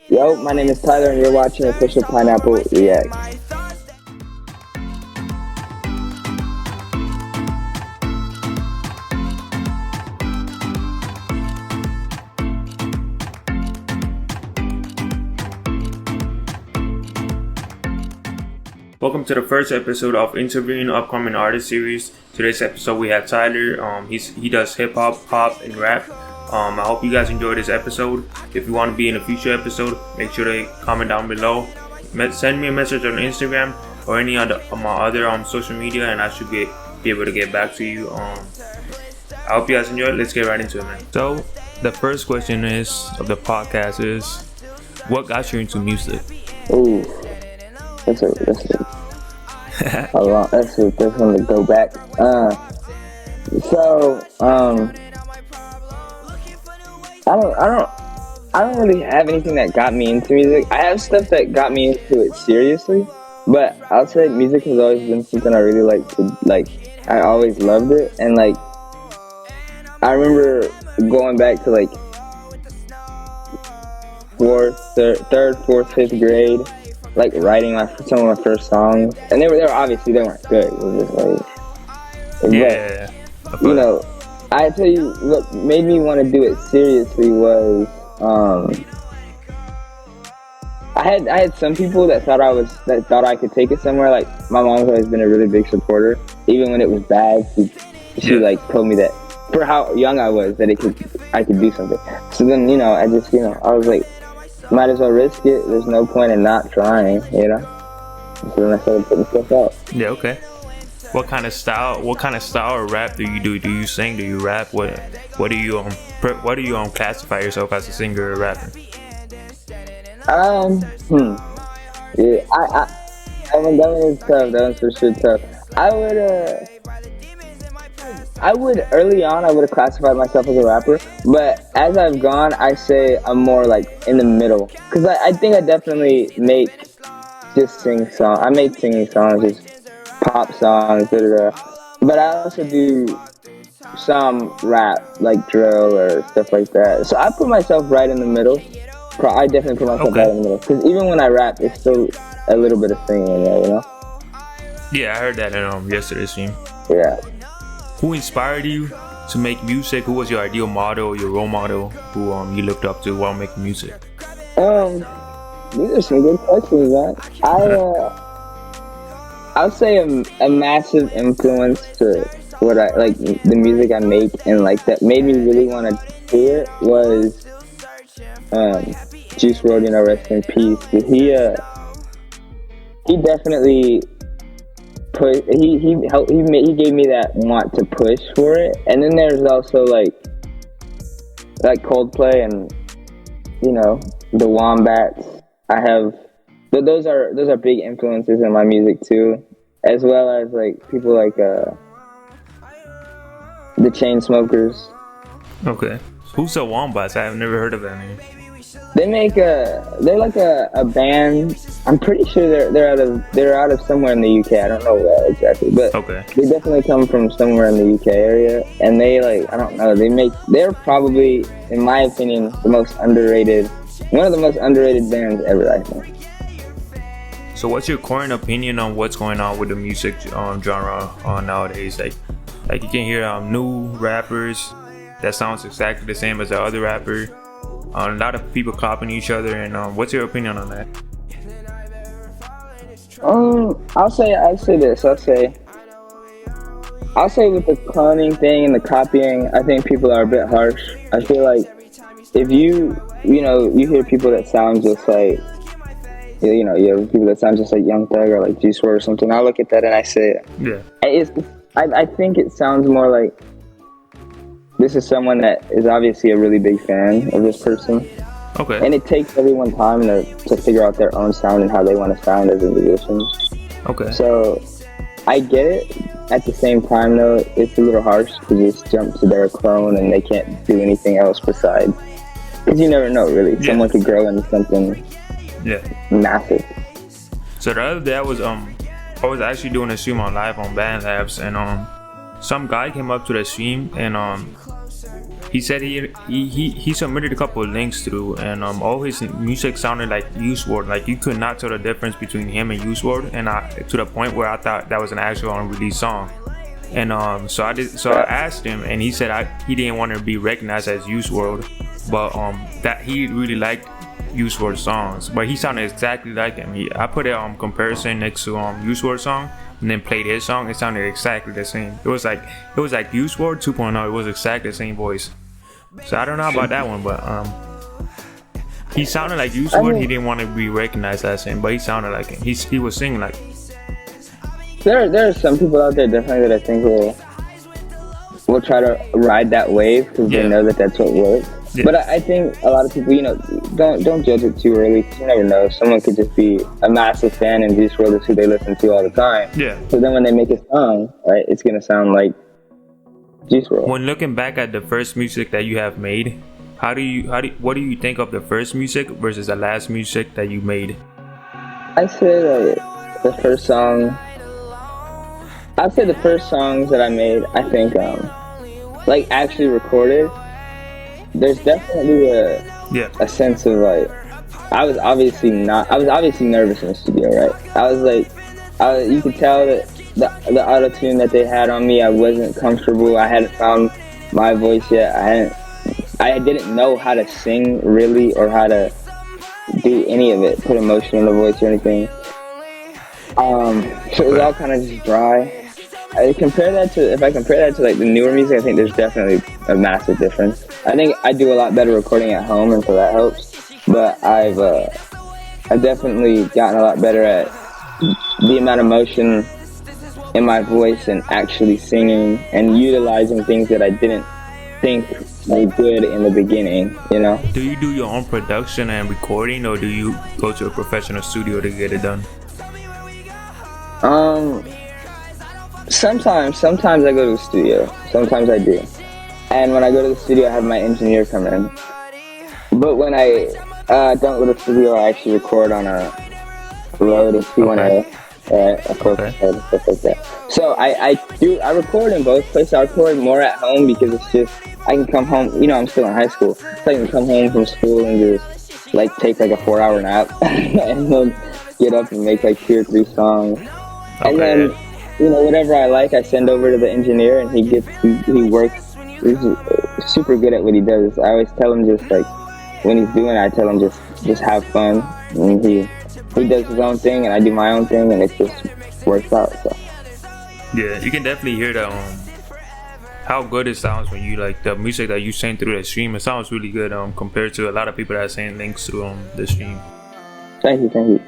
Yo, my name is Tyler, and you're watching Official Pineapple React. Welcome to the first episode of Interviewing Upcoming Artist series. Today's episode we have Tyler. He does hip hop, pop, and rap. I hope you guys enjoyed this episode. If you want to be in a future episode, make sure to comment down below. Send me a message on Instagram or any other my other social media, and I should be able to get back to you. I hope you guys enjoyed. Let's get right into it, man. So the first question of the podcast is, what got you into music? Ooh, that's a one to go back. I don't really have anything that got me into music. I have stuff that got me into it seriously, but I'll say music has always been something I really I always loved it, and I remember going back to third, fourth, fifth grade, writing some of my first songs, and they weren't good. It was just I tell you what made me want to do it seriously was I had some people that thought I could take it somewhere. Like, my mom's always been a really big supporter, even when it was bad. She told me that for how young I was that I could do something. So then I was like, might as well risk it. There's no point in not trying, So then I started putting stuff out. Yeah, okay. What kind of style of rap do you do? Do you sing? Do you rap? What do you classify yourself as a singer or rapper? Yeah, that one is tough. That one's for sure tough. I would early on, I would have classified myself as a rapper, but as I've gone, I say I'm more in the middle, because I think I definitely make singing songs, just pop songs, but I also do some rap, like drill or stuff like that. So I put myself right in the middle. I definitely put myself right in the middle, because even when I rap, it's still a little bit of singing in there, Yeah, I heard that in yesterday's stream. Yeah. Who inspired you to make music? Who was your ideal model, your role model, who you looked up to while making music? These are some good questions, man. I would say a massive influence to what I like, the music I make, and that made me really want to do it was Juice WRLD, rest in peace. He definitely he gave me that want to push for it. And then there's also like Coldplay and the Wombats. But those are big influences in my music too, as well as people like the Chainsmokers. Okay, who's the Wombats? I have never heard of that name. They're like a band. I'm pretty sure they're out of somewhere in the UK. I don't know where exactly, but they definitely come from somewhere in the UK area. And they I don't know. They're probably, in my opinion, one of the most underrated bands ever, I think. So what's your current opinion on what's going on with the music genre nowadays? Like you can hear new rappers that sounds exactly the same as the other rapper. A lot of people copying each other, and what's your opinion on that? I'll say this. I'll say with the cloning thing and the copying, I think people are a bit harsh. I feel like if you hear people that sound just like, you have people that sound just like Young Thug or like Juice WRLD or something, I look at that and I say, I think it sounds more like this is someone that is obviously a really big fan of this person. Okay. And it takes everyone time to figure out their own sound and how they want to sound as a musician. Okay. So I get it. At the same time, though, it's a little harsh to just jump to their clone and they can't do anything else besides. Because you never know, really. Yeah. Someone could grow into something massive. So the other day I was actually doing a stream on live on Band Labs, and some guy came up to the stream and he said he submitted a couple of links through, and all his music sounded like Use WRLD. Like you could not tell the difference between him and Use WRLD, and to the point where I thought that was an actual unreleased song. And so I asked him, and he said he didn't want to be recognized as Use WRLD, but that he really liked Use WRLD songs, but he sounded exactly like him. I put a comparison next to Use WRLD song, and then played his song. It sounded exactly the same. It was like Use WRLD 2.0. It was exactly the same voice. So I don't know about that one, but he sounded like Use WRLD. He didn't want to be recognized as him, but he sounded like him. He was singing like him. There are some people out there definitely that I think will try to ride that wave because they know that that's what works. Yeah. But I think a lot of people, don't judge it too early because you never know. Someone could just be a massive fan and Juice WRLD is who they listen to all the time. Yeah. So then when they make a song, right, it's gonna sound like Juice WRLD. When looking back at the first music that you have made, what do you think of the first music versus the last music that you made? I'd say the first song. I'd say the first songs that I made, I think, like actually recorded. There's definitely a sense of like, I was obviously nervous in the studio, right? I was like, you could tell that the auto-tune that they had on me, I wasn't comfortable. I hadn't found my voice yet. I didn't know how to sing really or how to do any of it, put emotion in the voice or anything. So it was all kind of just dry. If I compare that to like the newer music, I think there's definitely a massive difference. I think I do a lot better recording at home, and so that helps. But I've definitely gotten a lot better at the amount of emotion in my voice and actually singing and utilizing things that I didn't think were good in the beginning. Do you do your own production and recording, or do you go to a professional studio to get it done? Sometimes I go to the studio. Sometimes I do. And when I go to the studio, I have my engineer come in. But when I don't go to the studio, I actually record on a Rode T9ler. A stuff like that. So I record in both places. I record more at home because it's just, I can come home, I'm still in high school. So I can come home from school and just like take like a 4-hour nap and then get up and make like 2 or 3 songs. And then, whatever I like, I send over to the engineer, and he works. He's super good at what he does. I always tell him just like, when he's doing it, I tell him just have fun. And he does his own thing, and I do my own thing, and it just works out. So. Yeah, you can definitely hear the how good it sounds when you like the music that you send through the stream. It sounds really good compared to a lot of people that send links through the stream. Thank you.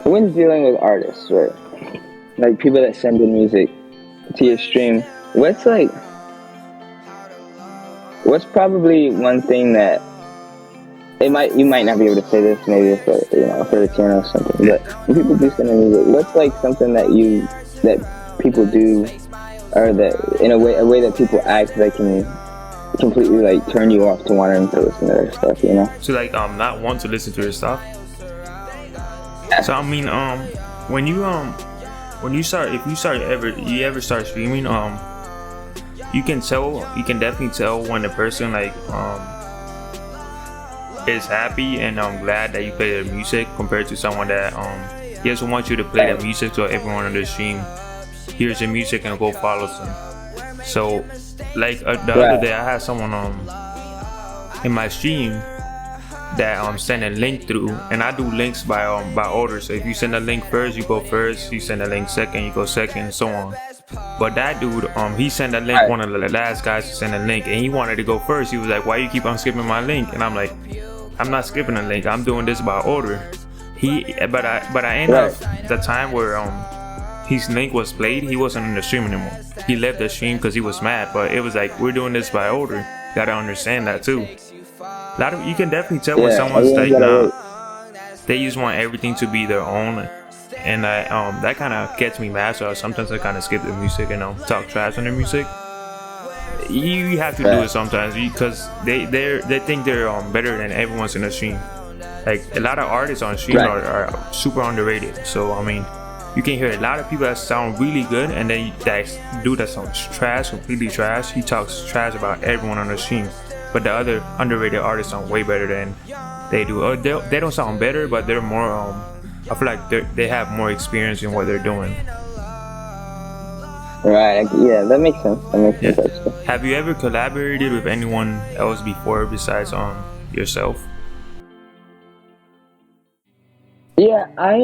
When dealing with artists, right? Like people that send in music to your stream, what's probably one thing that you might not be able to say this, maybe for the channel or something, but when people do send in music, what's like something that people do, or that in a way that people act that can completely like turn you off to wanting to listen to their stuff, So like not want to listen to their stuff. So I mean when you ever start streaming, you can definitely tell when the person like is happy and glad that you play their music compared to someone that just wants you to play the music so everyone on the stream hears your music and go follows them. So like the other day I had someone in my stream that send a link through, and I do links by order. So if you send a link first, you go first. You send a link second, you go second, and so on. But that dude, he sent a link, one of the last guys to send a link, and he wanted to go first. He was like, "Why you keep on skipping my link?" And I'm like, "I'm not skipping a link. I'm doing this by order." But I ended up the time where his link was played. He wasn't in the stream anymore. He left the stream because he was mad. But it was like, we're doing this by order. Gotta understand that too. You can definitely tell when someone's like, they just want everything to be their own, and that kind of gets me mad. So sometimes I kind of skip the music and talk trash on their music. You have to do it sometimes because they think they're better than everyone's in the stream. Like a lot of artists on stream are super underrated. So I mean, you can hear a lot of people that sound really good, and then that dude that sounds trash, completely trash. He talks trash about everyone on the scene, but the other underrated artists sound way better than they do. Or they don't sound better, but they're more. I feel like they have more experience in what they're doing. Right. Yeah, that makes sense. Yeah. Actually. Have you ever collaborated with anyone else before besides yourself? Yeah, I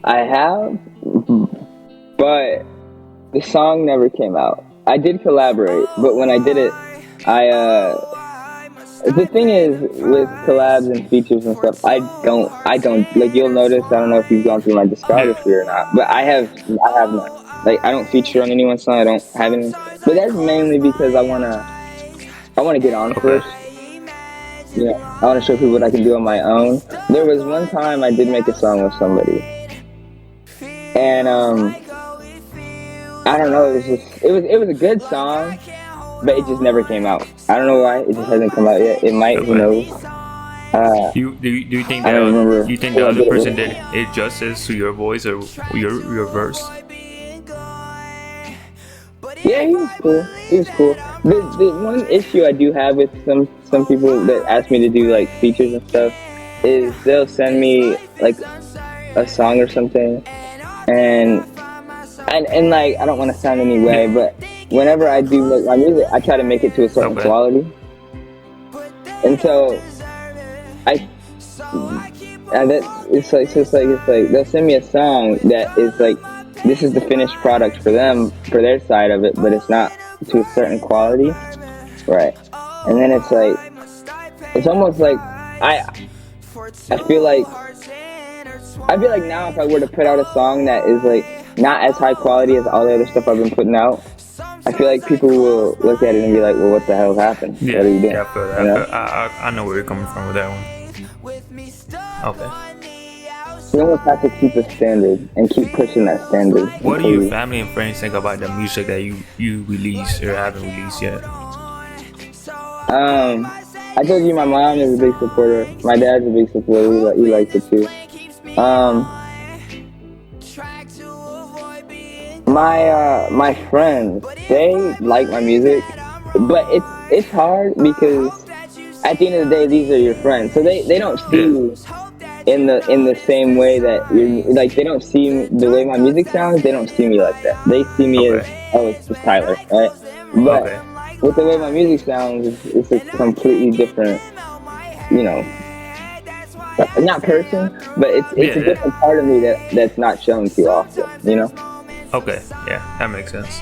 have, but the song never came out. I did collaborate, but when I did it, the thing is with collabs and features and stuff, I don't like, you'll notice, I don't know if you've gone through my discography or not, but I have none. Like, I don't feature on anyone's song, I don't have any, but that's mainly because I wanna get on first. Yeah, I want to show people what I can do on my own. There was one time I did make a song with somebody, and I don't know. It was a good song, but it just never came out. I don't know why. It just hasn't come out yet. It might. Who knows? Do you think that you think the other person did it justice to your voice or your verse? Yeah, he was cool. The one issue I do have with some people that ask me to do like features and stuff is they'll send me like a song or something, and like, I don't want to sound any way, but whenever I do like my music, I try to make it to a certain quality, and so it's like they'll send me a song that is like, this is the finished product for them, for their side of it, but it's not to a certain quality, right? And then it's like, it's almost like I feel like now if I were to put out a song that is like not as high quality as all the other stuff I've been putting out, I feel like people will look at it and be like, well, what the hell happened? Yeah, what are you doing? Yeah, I feel that. You know? I know where you're coming from with that one. Okay. You almost have to keep a standard and keep pushing that standard. What do your family and friends think about the music that you release or haven't released yet? I told you my mom is a big supporter. My dad's a big supporter. He likes it too. My friends, they like my music, but it's hard because at the end of the day, these are your friends, so they don't see you in the same way that you're like, they don't see the way my music sounds. They don't see me like that. They see me as, oh, it's just Tyler, right? But with the way my music sounds, it's a completely different, not person, but it's a different part of me that's not shown too often, Okay, yeah, that makes sense.